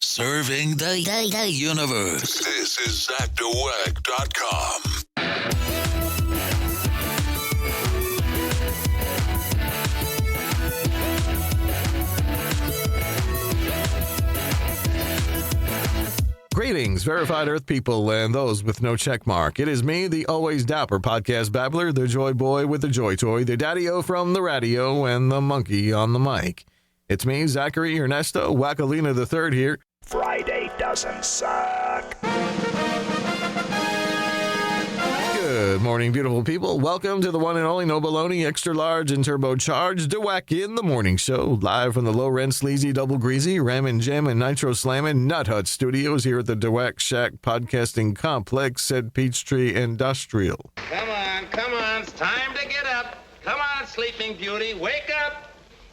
Serving the universe. This is ZachDeWeck.com. Greetings, verified Earth people and those with no check mark. It is me, the always dapper podcast babbler, the joy boy with the joy toy, the daddy-o from the radio, and the monkey on the mic. It's me, Zachary Ernesto Wackalina III here. Friday doesn't suck. Good morning, beautiful people. Welcome to the one and only No Baloney, extra large and turbocharged DeWack in the Morning Show, live from the low-rent, sleazy, double greasy, Ramin' Jam and Nitro Slammin' Nut Hut Studios here at the DeWack Shack Podcasting Complex at Peachtree Industrial. Come on, it's time to get up. Come on, Sleeping Beauty, wake up.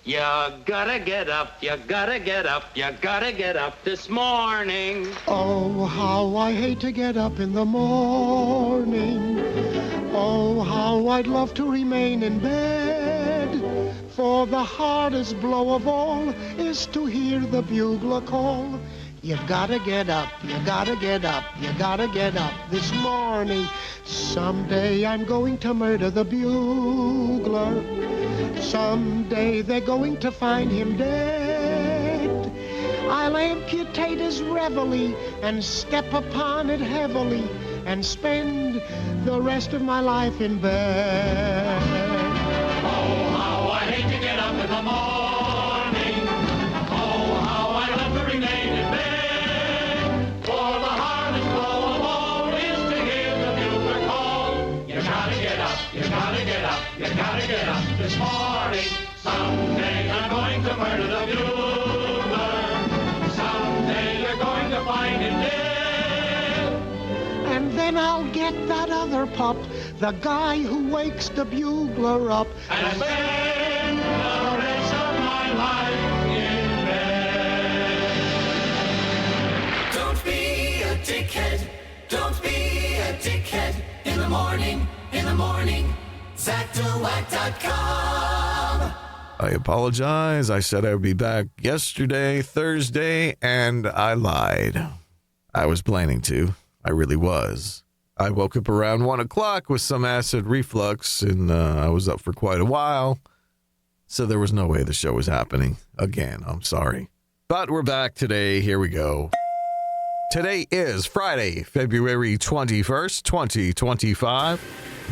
You gotta get up, you gotta get up, you gotta get up this morning. Oh, how I hate to get up in the morning. Oh, how I'd love to remain in bed. For the hardest blow of all is to hear the bugler call. You gotta get up, you gotta get up, you gotta get up this morning. Someday I'm going to murder the bugler. Someday they're going to find him dead. I'll amputate his reveille and step upon it heavily and spend the rest of my life in bed. Oh, how I hate to get up in the morning. Oh, how I love to remain in bed. For the hardest blow of all is to hear the bugler call. You gotta get up, you gotta get up, you gotta get up this morning. Someday I'm going to murder the bugler. Someday you're going to find him dead. And then I'll get that other pup, the guy who wakes the bugler up. And spend the rest of my life in bed. Don't be a dickhead. Don't be a dickhead. In the morning, ZachDeWeck.com. I apologize. I said I would be back yesterday, Thursday, and I lied. I was planning to. I really was. I woke up around 1 o'clock with some acid reflux, and I was up for quite a while. So there was no way the show was happening. Again, I'm sorry. But we're back today. Here we go. Today is Friday, February 21st, 2025.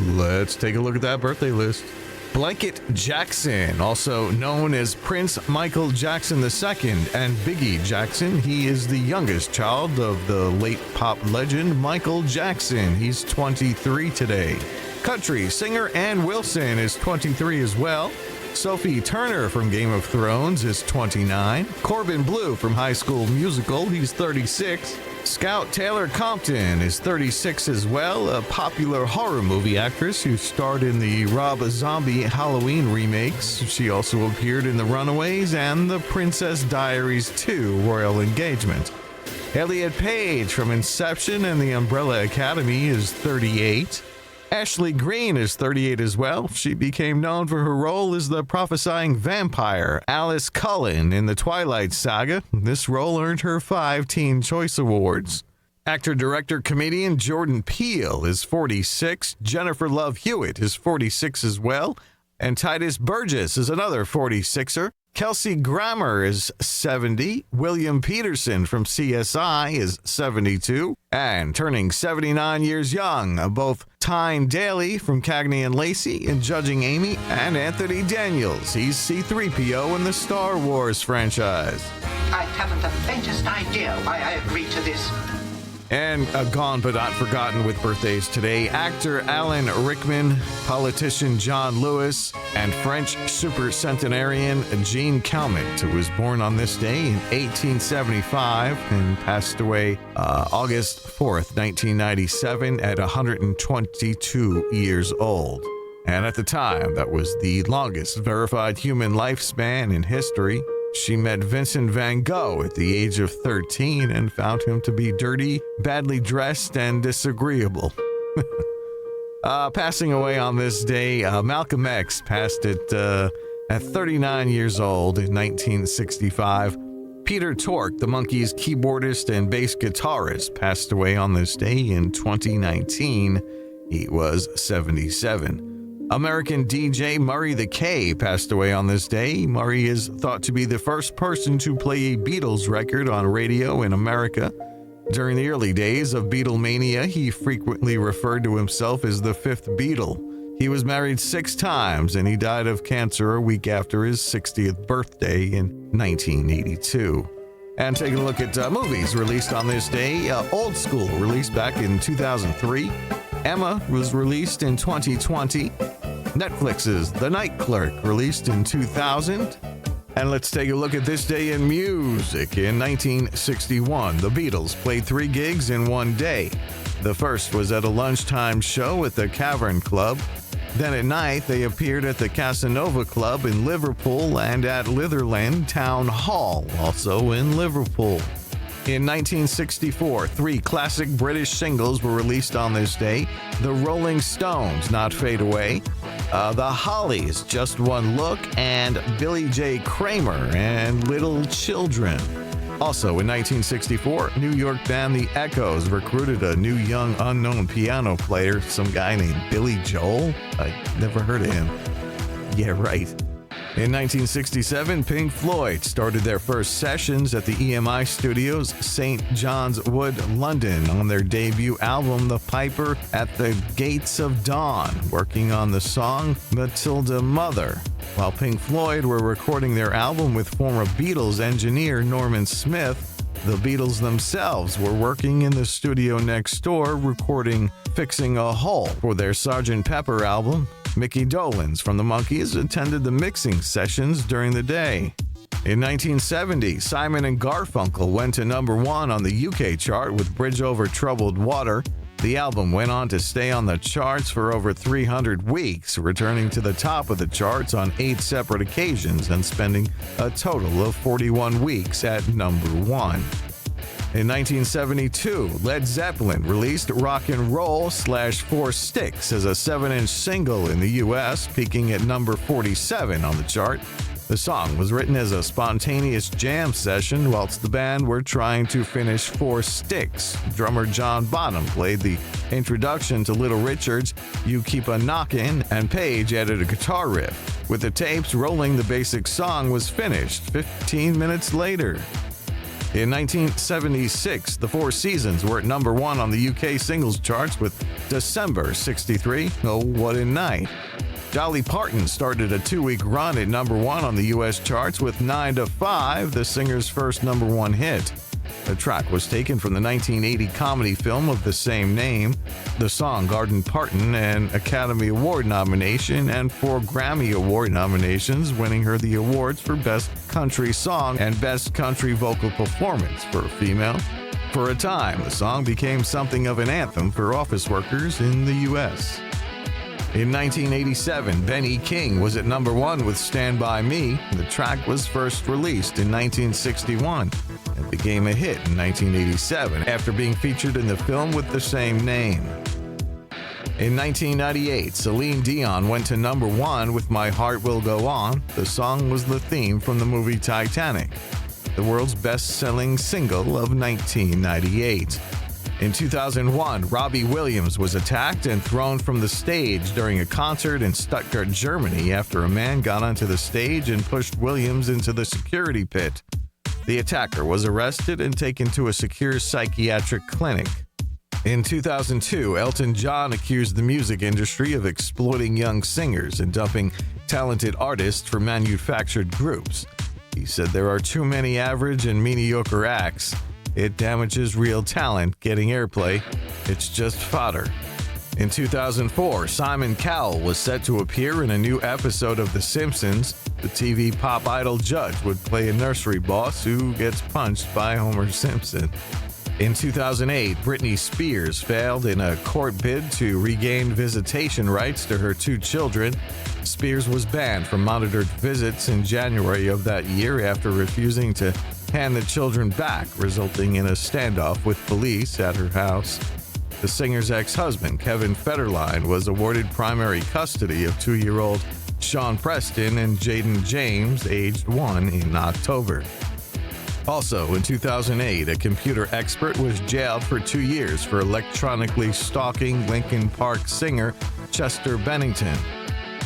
Let's take a look at that birthday list. Blanket Jackson, also known as Prince Michael Jackson II and Biggie Jackson. He is the youngest child of the late pop legend Michael Jackson. He's 23 today. Country singer Ann Wilson is 23 as well. Sophie Turner from Game of Thrones is 29. Corbin Bleu from High School Musical, he's 36. Scout Taylor Compton is 36 as well, a popular horror movie actress who starred in the Rob Zombie Halloween remakes. She also appeared in The Runaways and The Princess Diaries 2 Royal Engagement. Elliot Page from Inception and The Umbrella Academy is 38. Ashley Greene is 38 as well. She became known for her role as the prophesying vampire Alice Cullen in the Twilight Saga. This role earned her 5 Teen Choice Awards. Actor, director, comedian Jordan Peele is 46. Jennifer Love Hewitt is 46 as well. And Titus Burgess is another 46er. Kelsey Grammer is 70. William Peterson from CSI is 72. And turning 79 years young, both Tyne Daly from Cagney and Lacey and Judging Amy, and Anthony Daniels. He's C-3PO in the Star Wars franchise. I haven't the faintest idea why I agreed to this. And gone but not forgotten with birthdays today, actor Alan Rickman, politician John Lewis, and French supercentenarian Jean Calment, who was born on this day in 1875 and passed away August 4th, 1997 at 122 years old. And at the time, that was the longest verified human lifespan in history. She met Vincent van Gogh at the age of 13 and found him to be dirty, badly dressed, and disagreeable. Passing away on this day, Malcolm X passed at 39 years old in 1965. Peter Tork, the Monkees keyboardist and bass guitarist, passed away on this day in 2019. He was 77. American DJ Murray the K passed away on this day. Murray is thought to be the first person to play a Beatles record on radio in America. During the early days of Beatlemania, he frequently referred to himself as the fifth Beatle. He was married 6 times, and he died of cancer a week after his 60th birthday in 1982. And taking a look at movies released on this day, Old School, released back in 2003. Emma was released in 2020. Netflix's The Night Clerk, released in 2000. And let's take a look at this day in music. In 1961, the Beatles played 3 gigs in one day. The first was at a lunchtime show at the Cavern Club. Then at night, they appeared at the Casanova Club in Liverpool and at Litherland Town Hall, also in Liverpool. In 1964, 3 classic British singles were released on this day. The Rolling Stones, Not Fade Away, The Hollies, Just One Look, and Billy J. Kramer and Little Children. Also in 1964, New York band The Echoes recruited a new young unknown piano player, some guy named Billy Joel. I never heard of him. Yeah, right. In 1967, Pink Floyd started their first sessions at the EMI Studios, St. John's Wood, London, on their debut album, The Piper at the Gates of Dawn, working on the song Matilda Mother. While Pink Floyd were recording their album with former Beatles engineer Norman Smith, the Beatles themselves were working in the studio next door recording Fixing a Hole for their Sgt. Pepper album. Mickey Dolenz from the Monkees attended the mixing sessions during the day. In 1970, Simon and Garfunkel went to number 1 on the UK chart with Bridge Over Troubled Water. The album went on to stay on the charts for over 300 weeks, returning to the top of the charts on 8 separate occasions and spending a total of 41 weeks at number 1. In 1972, Led Zeppelin released Rock and Roll / 4 Sticks as a 7-inch single in the US, peaking at number 47 on the chart. The song was written as a spontaneous jam session whilst the band were trying to finish 4 Sticks. Drummer John Bonham played the introduction to Little Richard's You Keep a Knockin', and Page added a guitar riff. With the tapes rolling, the basic song was finished 15 minutes later. In 1976, the Four Seasons were at number 1 on the UK singles charts with December 63, Oh What a Night. Dolly Parton started a 2-week run at number 1 on the US charts with 9 to 5, the singer's first number 1 hit. The track was taken from the 1980 comedy film of the same name. The song garnered Parton an Academy Award nomination and 4 Grammy Award nominations, winning her the awards for Best Country Song and Best Country Vocal Performance for a female. For a time, the song became something of an anthem for office workers in the U.S. In 1987, Benny King was at number 1 with Stand By Me. The track was first released in 1961 and became a hit in 1987 after being featured in the film with the same name. In 1998, Celine Dion went to number 1 with My Heart Will Go On. The song was the theme from the movie Titanic, the world's best-selling single of 1998. In 2001, Robbie Williams was attacked and thrown from the stage during a concert in Stuttgart, Germany, after a man got onto the stage and pushed Williams into the security pit. The attacker was arrested and taken to a secure psychiatric clinic. In 2002, Elton John accused the music industry of exploiting young singers and dumping talented artists for manufactured groups. He said there are too many average and mediocre acts. It damages real talent getting airplay. It's just fodder. In 2004, Simon Cowell was set to appear in a new episode of The Simpsons. The TV pop idol Judge would play a nursery boss who gets punched by Homer Simpson. In 2008, Britney Spears failed in a court bid to regain visitation rights to her 2 children. Spears was banned from monitored visits in January of that year after refusing to hand the children back, resulting in a standoff with police at her house. The singer's ex-husband, Kevin Federline, was awarded primary custody of 2-year-old Sean Preston and Jaden James, aged 1, in October. Also, in 2008, a computer expert was jailed for 2 years for electronically stalking Linkin Park singer Chester Bennington.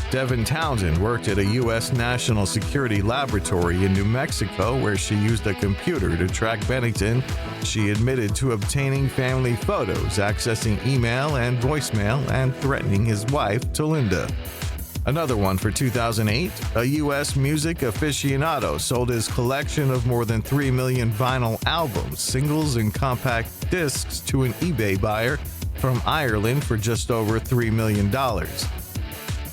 Devin Townsend worked at a U.S. National Security Laboratory in New Mexico where she used a computer to track Bennington. She admitted to obtaining family photos, accessing email and voicemail, and threatening his wife, Talinda. Another one for 2008, a U.S. music aficionado sold his collection of more than 3 million vinyl albums, singles, and compact discs to an eBay buyer from Ireland for just over $3 million.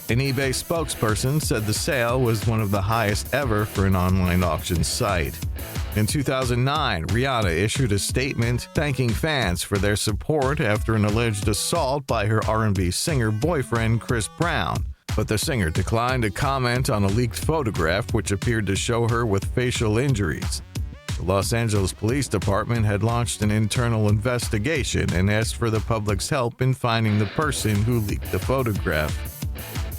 An eBay spokesperson said the sale was one of the highest ever for an online auction site. In 2009, Rihanna issued a statement thanking fans for their support after an alleged assault by her R&B singer boyfriend Chris Brown, but the singer declined to comment on a leaked photograph which appeared to show her with facial injuries. The Los Angeles Police Department had launched an internal investigation and asked for the public's help in finding the person who leaked the photograph.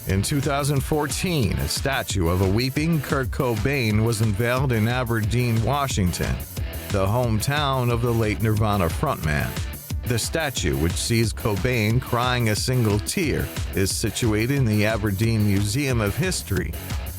In 2014, a statue of a weeping Kurt Cobain was unveiled in Aberdeen, Washington, the hometown of the late Nirvana frontman. The statue, which sees Cobain crying a single tear, is situated in the Aberdeen Museum of History.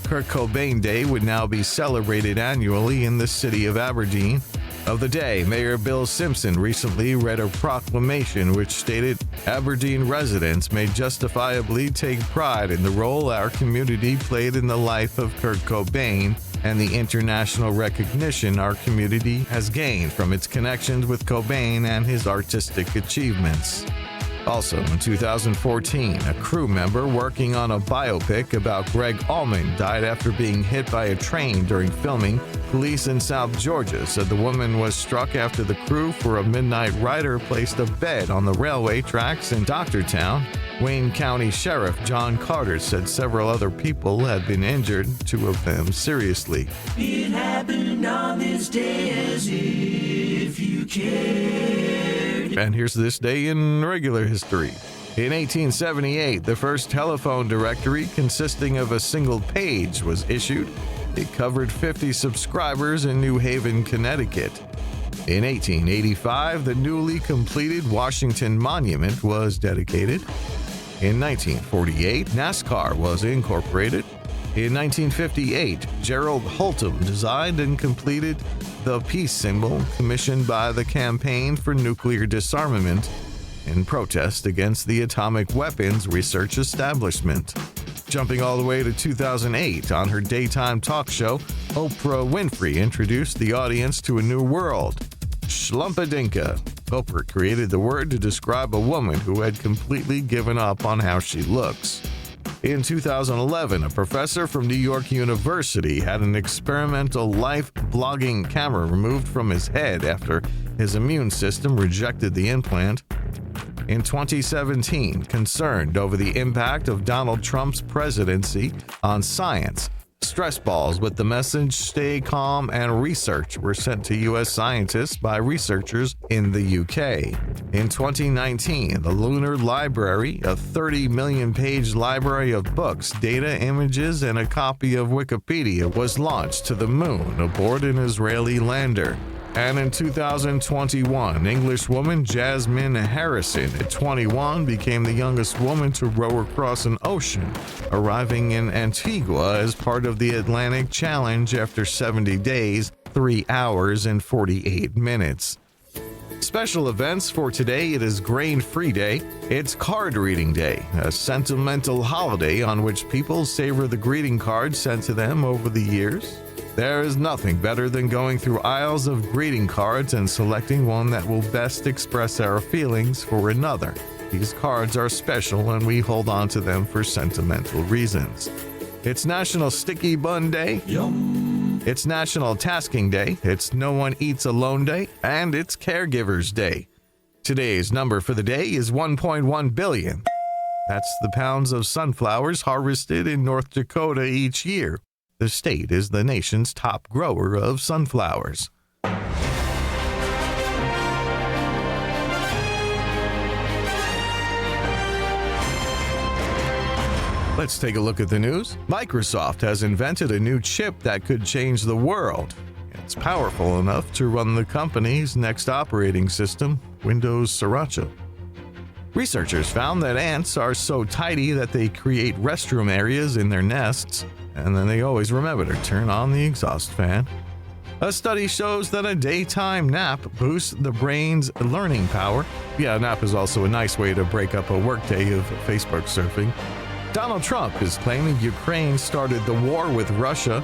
Kurt Cobain Day would now be celebrated annually in the city of Aberdeen. Of the day, Mayor Bill Simpson recently read a proclamation which stated, "Aberdeen residents may justifiably take pride in the role our community played in the life of Kurt Cobain and the international recognition our community has gained from its connections with Cobain and his artistic achievements." Also, in 2014, a crew member working on a biopic about Greg Allman died after being hit by a train during filming. Police in South Georgia said the woman was struck after the crew for a Midnight Rider placed a bed on the railway tracks in Doctortown. Wayne County Sheriff John Carter said several other people had been injured, 2 of them seriously. It happened on this day as if you cared. And here's this day in regular history. In 1878, the first telephone directory consisting of a single page was issued. It covered 50 subscribers in New Haven, Connecticut. In 1885, the newly completed Washington Monument was dedicated. In 1948, NASCAR was incorporated. In 1958, Gerald Holtom designed and completed the peace symbol commissioned by the Campaign for Nuclear Disarmament in protest against the atomic weapons research establishment. Jumping all the way to 2008, on her daytime talk show, Oprah Winfrey introduced the audience to a new world, Schlumpadinka. Oprah created the word to describe a woman who had completely given up on how she looks. In 2011, a professor from New York University had an experimental life blogging camera removed from his head after his immune system rejected the implant. In 2017, concerned over the impact of Donald Trump's presidency on science, stress balls with the message "Stay calm and research" were sent to U.S. scientists by researchers in the UK. In 2019, the Lunar Library, a 30 million-page library of books, data, images, and a copy of Wikipedia, was launched to the moon aboard an Israeli lander. And in 2021, Englishwoman Jasmine Harrison, at 21, became the youngest woman to row across an ocean, arriving in Antigua as part of the Atlantic Challenge after 70 days, 3 hours, and 48 minutes. Special events for today: it is Grain-Free Day, it's Card Reading Day, a sentimental holiday on which people savor the greeting cards sent to them over the years. There is nothing better than going through aisles of greeting cards and selecting one that will best express our feelings for another. These cards are special and we hold on to them for sentimental reasons. It's National Sticky Bun Day. Yum. It's National Tasking Day. It's No One Eats Alone Day. And it's Caregivers Day. Today's number for the day is 1.1 billion. That's the pounds of sunflowers harvested in North Dakota each year. The state is the nation's top grower of sunflowers. Let's take a look at the news. Microsoft has invented a new chip that could change the world. It's powerful enough to run the company's next operating system, Windows Sriracha. Researchers found that ants are so tidy that they create restroom areas in their nests, and then they always remember to turn on the exhaust fan. A study shows that a daytime nap boosts the brain's learning power. Yeah, a nap is also a nice way to break up a workday of Facebook surfing. Donald Trump is claiming Ukraine started the war with Russia.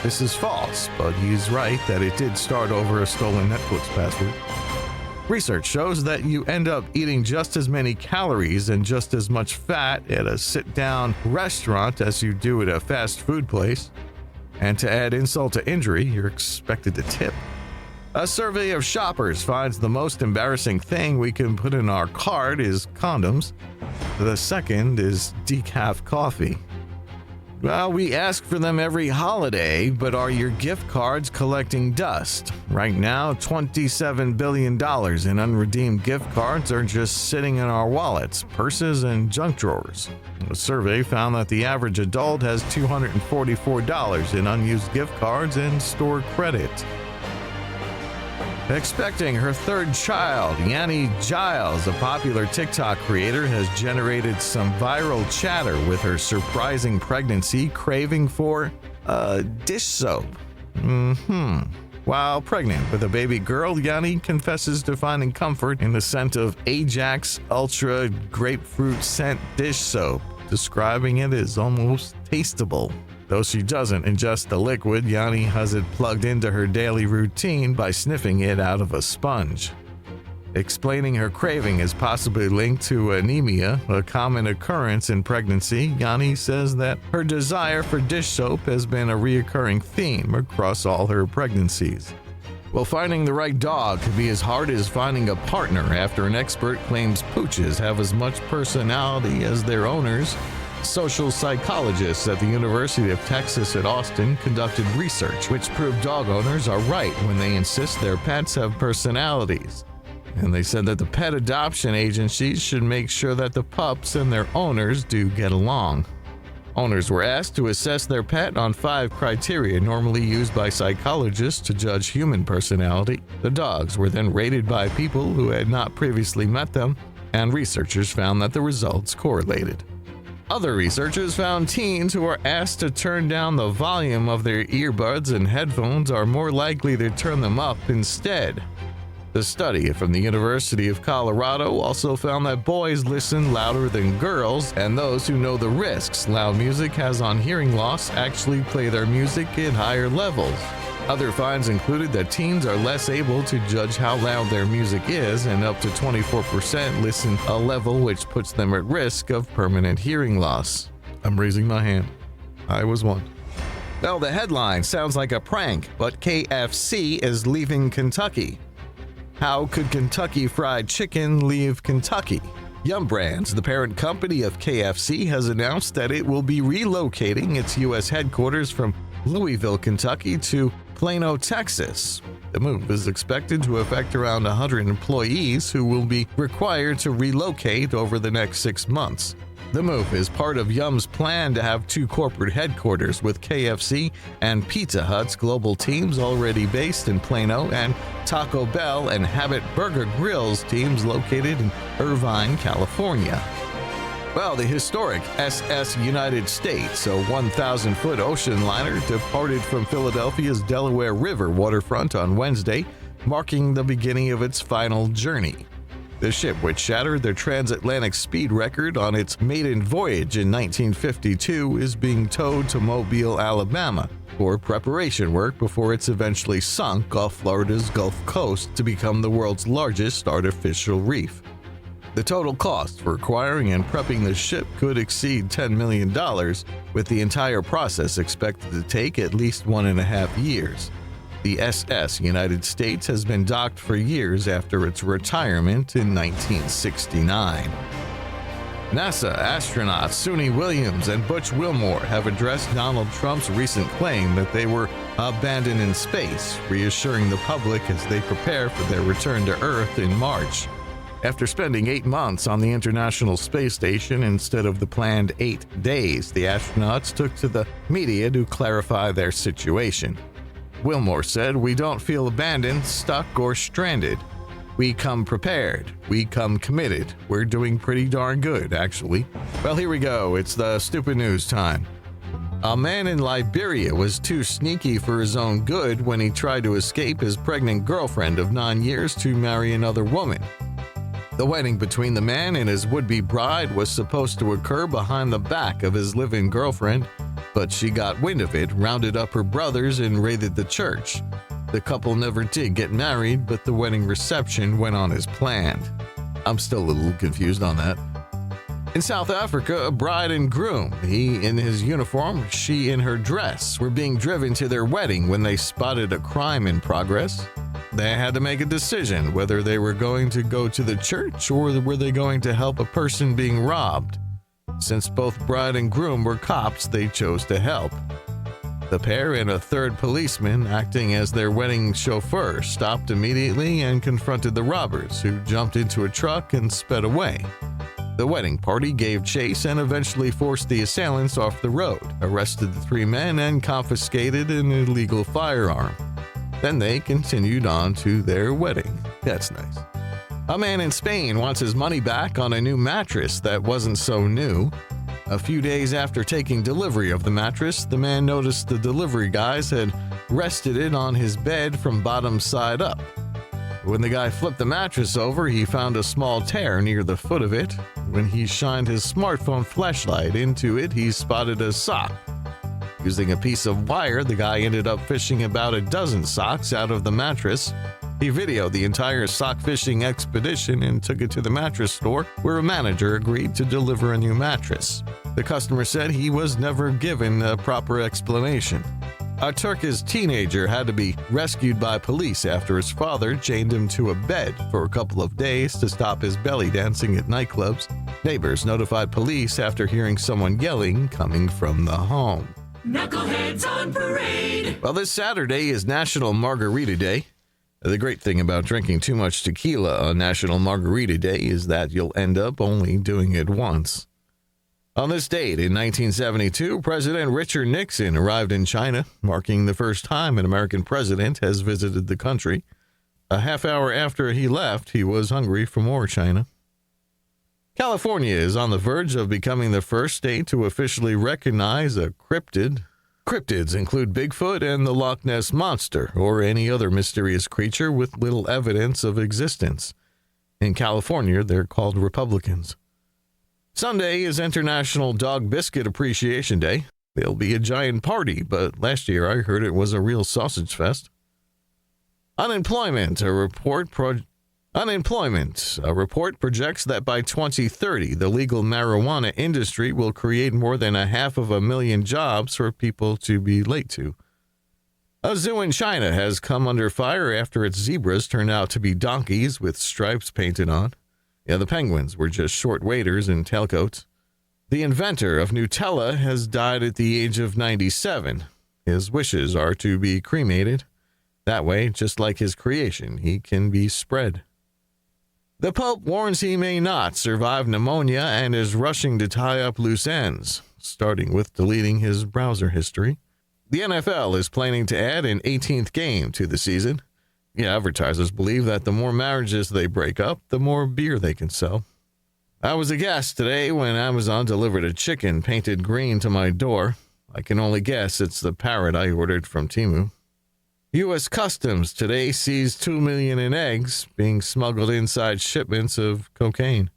This is false, but he's right that it did start over a stolen Netflix password. Research shows that you end up eating just as many calories and just as much fat at a sit-down restaurant as you do at a fast food place. And to add insult to injury, you're expected to tip. A survey of shoppers finds the most embarrassing thing we can put in our cart is condoms. The second is decaf coffee. Well, we ask for them every holiday, but are your gift cards collecting dust? Right now, $27 billion in unredeemed gift cards are just sitting in our wallets, purses, and junk drawers. A survey found that the average adult has $244 in unused gift cards and store credit. Expecting her third child, Yanni Giles, a popular TikTok creator, has generated some viral chatter with her surprising pregnancy craving for dish soap. While pregnant with a baby girl, Yanni confesses to finding comfort in the scent of Ajax Ultra Grapefruit Scent Dish Soap, describing it as almost tasteable. Though she doesn't ingest the liquid, Yanni has it plugged into her daily routine by sniffing it out of a sponge. Explaining her craving is possibly linked to anemia, a common occurrence in pregnancy, Yanni says that her desire for dish soap has been a recurring theme across all her pregnancies. Well, finding the right dog could be as hard as finding a partner after an expert claims pooches have as much personality as their owners. Social psychologists at the University of Texas at Austin conducted research which proved dog owners are right when they insist their pets have personalities. And they said that the pet adoption agencies should make sure that the pups and their owners do get along. Owners were asked to assess their pet on 5 criteria normally used by psychologists to judge human personality. The dogs were then rated by people who had not previously met them, and researchers found that the results correlated. Other researchers found teens who are asked to turn down the volume of their earbuds and headphones are more likely to turn them up instead. The study from the University of Colorado also found that boys listen louder than girls, and those who know the risks loud music has on hearing loss actually play their music at higher levels. Other finds included that teens are less able to judge how loud their music is, and up to 24% listen a level which puts them at risk of permanent hearing loss. I'm raising my hand. I was one. Well, the headline sounds like a prank, but KFC is leaving Kentucky. How could Kentucky Fried Chicken leave Kentucky? Yum Brands, the parent company of KFC, has announced that it will be relocating its U.S. headquarters from Louisville, Kentucky to Plano, Texas. The move is expected to affect around 100 employees who will be required to relocate over the next 6 months. The move is part of Yum's plan to have 2 corporate headquarters, with KFC and Pizza Hut's global teams already based in Plano and Taco Bell and Habit Burger Grill's teams located in Irvine, California. Well, the historic SS United States, a 1,000-foot ocean liner, departed from Philadelphia's Delaware River waterfront on Wednesday, marking the beginning of its final journey. The ship, which shattered the transatlantic speed record on its maiden voyage in 1952, is being towed to Mobile, Alabama, for preparation work before it's eventually sunk off Florida's Gulf Coast to become the world's largest artificial reef. The total cost for acquiring and prepping the ship could exceed $10 million, with the entire process expected to take at least 1.5 years. The SS United States has been docked for years after its retirement in 1969. NASA astronauts Suni Williams and Butch Wilmore have addressed Donald Trump's recent claim that they were abandoned in space, reassuring the public as they prepare for their return to Earth in March. After spending 8 months on the International Space Station instead of the planned 8 days, the astronauts took to the media to clarify their situation. Wilmore said, "We don't feel abandoned, stuck, or stranded. We come prepared. We come committed. We're doing pretty darn good, actually." Well, here we go. It's the stupid news time. A man in Liberia was too sneaky for his own good when he tried to escape his pregnant girlfriend of 9 years to marry another woman. The wedding between the man and his would-be bride was supposed to occur behind the back of his live-in girlfriend, but she got wind of it, rounded up her brothers, and raided the church. The couple never did get married, but the wedding reception went on as planned. I'm still a little confused on that. In South Africa, a bride and groom, he in his uniform, she in her dress, were being driven to their wedding when they spotted a crime in progress. They had to make a decision whether they were going to go to the church or were they going to help a person being robbed. Since both bride and groom were cops, they chose to help. The pair and a third policeman, acting as their wedding chauffeur, stopped immediately and confronted the robbers, who jumped into a truck and sped away. The wedding party gave chase and eventually forced the assailants off the road, arrested the 3 men, and confiscated an illegal firearm. Then they continued on to their wedding. That's nice. A man in Spain wants his money back on a new mattress that wasn't so new. A few days after taking delivery of the mattress, the man noticed the delivery guys had rested it on his bed from bottom side up. When the guy flipped the mattress over, he found a small tear near the foot of it. When he shined his smartphone flashlight into it, he spotted a sock. Using a piece of wire, the guy ended up fishing about a dozen socks out of the mattress. He videoed the entire sock fishing expedition and took it to the mattress store, where a manager agreed to deliver a new mattress. The customer said he was never given a proper explanation. A Turkish teenager had to be rescued by police after his father chained him to a bed for a couple of days to stop his belly dancing at nightclubs. Neighbors notified police after hearing someone yelling coming from the home. Knuckleheads on parade. Well, this Saturday is National Margarita Day. The great thing about drinking too much tequila on National Margarita Day is that you'll end up only doing it once. On this date in 1972, President Richard Nixon arrived in China, marking the first time an American president has visited the country. A half hour after he left, he was hungry for more China. California is on the verge of becoming the first state to officially recognize a cryptid. Cryptids include Bigfoot and the Loch Ness Monster, or any other mysterious creature with little evidence of existence. In California, they're called Republicans. Sunday is International Dog Biscuit Appreciation Day. There'll be a giant party, but last year I heard it was a real sausage fest. Unemployment, a report projects that by 2030, the legal marijuana industry will create more than 500,000 jobs for people to be late to. A zoo in China has come under fire after its zebras turned out to be donkeys with stripes painted on. Yeah, the penguins were just short waiters in tailcoats. The inventor of Nutella has died at the age of 97. His wishes are to be cremated. That way, just like his creation, he can be spread. The Pope warns he may not survive pneumonia and is rushing to tie up loose ends, starting with deleting his browser history. The NFL is planning to add an 18th game to the season. Yeah, advertisers believe that the more marriages they break up, the more beer they can sell. I was aghast today when Amazon delivered a chicken painted green to my door. I can only guess it's the parrot I ordered from Temu. U.S. Customs today seized 2 million in eggs being smuggled inside shipments of cocaine.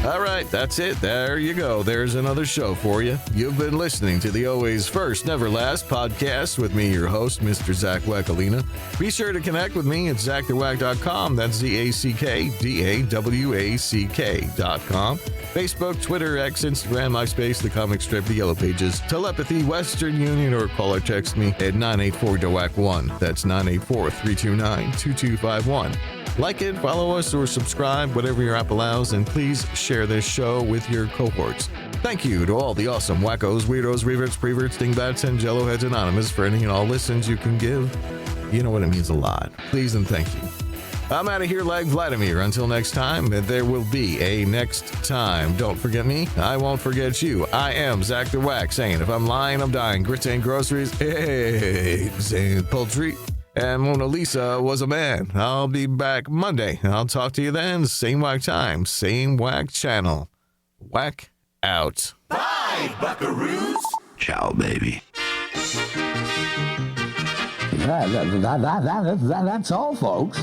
All right, that's it. There you go. There's another show for you. You've been listening to the Always First, Never Last podcast with me, your host, Mr. Zach Wackalina. Be sure to connect with me at ZachTheWack.com. That's ZACKDAWACK.com. Facebook, Twitter, X, Instagram, MySpace, the comic strip, the Yellow Pages, Telepathy, Western Union, or call or text me at 984-DWAC1. That's 984-329-2251. Like it, follow us, or subscribe, whatever your app allows, and please share this show with your cohorts. Thank you to all the awesome wackos, weirdos, reverts, preverts, dingbats, and jelloheads anonymous for any and all listens you can give. You know what, it means a lot. Please and thank you. I'm out of here like Vladimir. Until next time, there will be a next time. Don't forget me. I won't forget you. I am Zach the Whack saying, if I'm lying, I'm dying. Grits ain't groceries, eggs ain't poultry, and Mona Lisa was a man. I'll be back Monday. I'll talk to you then. Same whack time, same whack channel. Whack out. Bye, buckaroos. Ciao, baby. That's all, folks.